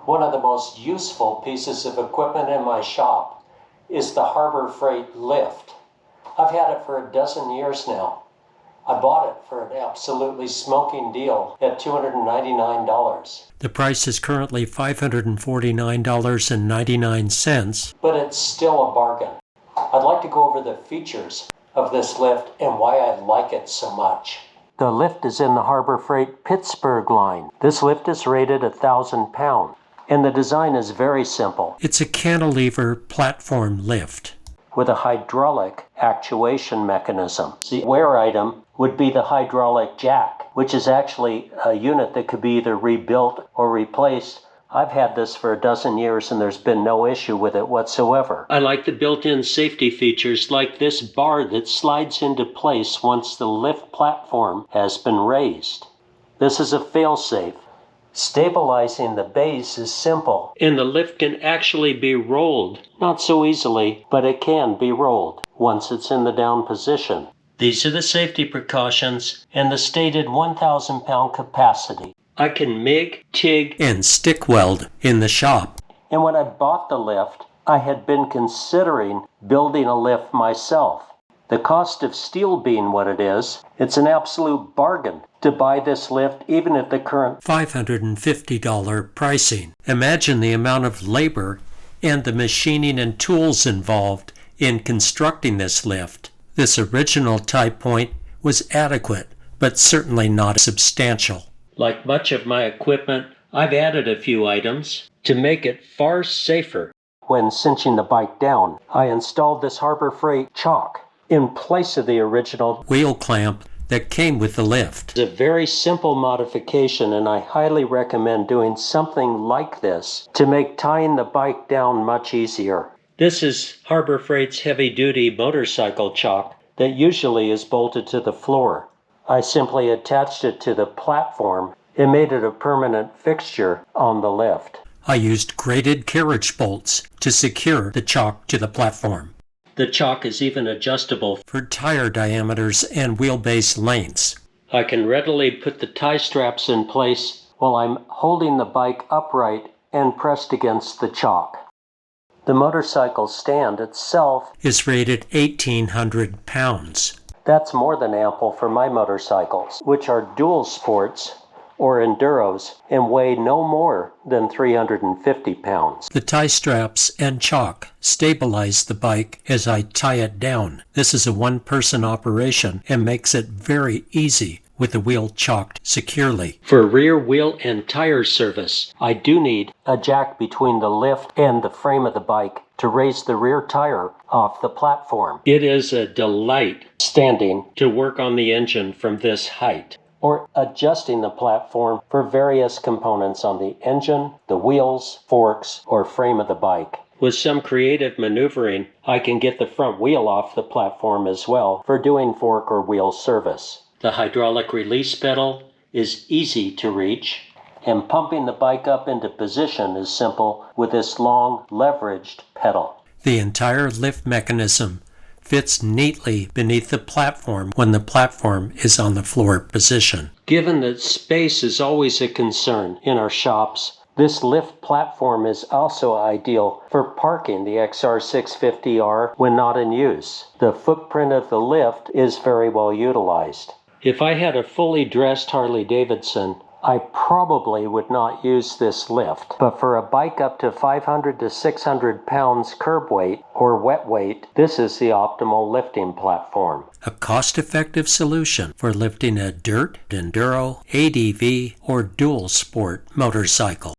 One of the most useful pieces of equipment in my shop is the Harbor Freight lift. I've had it for a dozen years now. I bought it for an absolutely smoking deal at $299. The price is currently $549.99. But it's still a bargain. I'd like to go over the features of this lift and why I like it so much. The lift is in the Harbor Freight PITTSBURGH line. This lift is rated 1,000 pounds, and the design is very simple. It's a cantilever platform lift with a hydraulic actuation mechanism. The wear item would be the hydraulic jack, which is actually a unit that could be either rebuilt or replaced. I've had this for a dozen years and there's been no issue with it whatsoever. I like the built-in safety features like this bar that slides into place once the lift platform has been raised. This is a fail-safe. Stabilizing the base is simple, and the lift can actually be rolled. Not so easily, but it can be rolled once it's in the down position. These are the safety precautions and the stated 1,000 pound capacity. I can MIG, TIG, and stick weld in the shop. And when I bought the lift, I had been considering building a lift myself. The cost of steel being what it is, it's an absolute bargain to buy this lift even at the current $550 pricing. Imagine the amount of labor and the machining and tools involved in constructing this lift. This original tie point was adequate, but certainly not substantial. Like much of my equipment, I've added a few items to make it far safer. When cinching the bike down, I installed this Harbor Freight Chock in place of the original wheel clamp that came with the lift. It's a very simple modification, and I highly recommend doing something like this to make tying the bike down much easier. This is Harbor Freight's heavy-duty motorcycle chock that usually is bolted to the floor. I simply attached it to the platform and made it a permanent fixture on the lift. I used braided carriage bolts to secure the chock to the platform. The chock is even adjustable for tire diameters and wheelbase lengths. I can readily put the tie straps in place while I'm holding the bike upright and pressed against the chock. The motorcycle stand itself is rated 1,800 pounds. That's more than ample for my motorcycles, which are dual sports or enduros and weigh no more than 350 pounds. The tie straps and chock stabilize the bike as I tie it down. This is a one-person operation and makes it very easy with the wheel chocked securely. For rear wheel and tire service, I do need a jack between the lift and the frame of the bike to raise the rear tire off the platform. It is a delight standing to work on the engine from this height, or adjusting the platform for various components on the engine, the wheels, forks, or frame of the bike. With some creative maneuvering, I can get the front wheel off the platform as well for doing fork or wheel service. The hydraulic release pedal is easy to reach, and pumping the bike up into position is simple with this long leveraged pedal. The entire lift mechanism fits neatly beneath the platform when the platform is on the floor position. Given that space is always a concern in our shops, this lift platform is also ideal for parking the XR650R when not in use. The footprint of the lift is very well utilized. If I had a fully dressed Harley-Davidson, I probably would not use this lift, but for a bike up to 500 to 600 pounds curb weight or wet weight, this is the optimal lifting platform. A cost-effective solution for lifting a dirt, enduro, ADV, or dual sport motorcycle.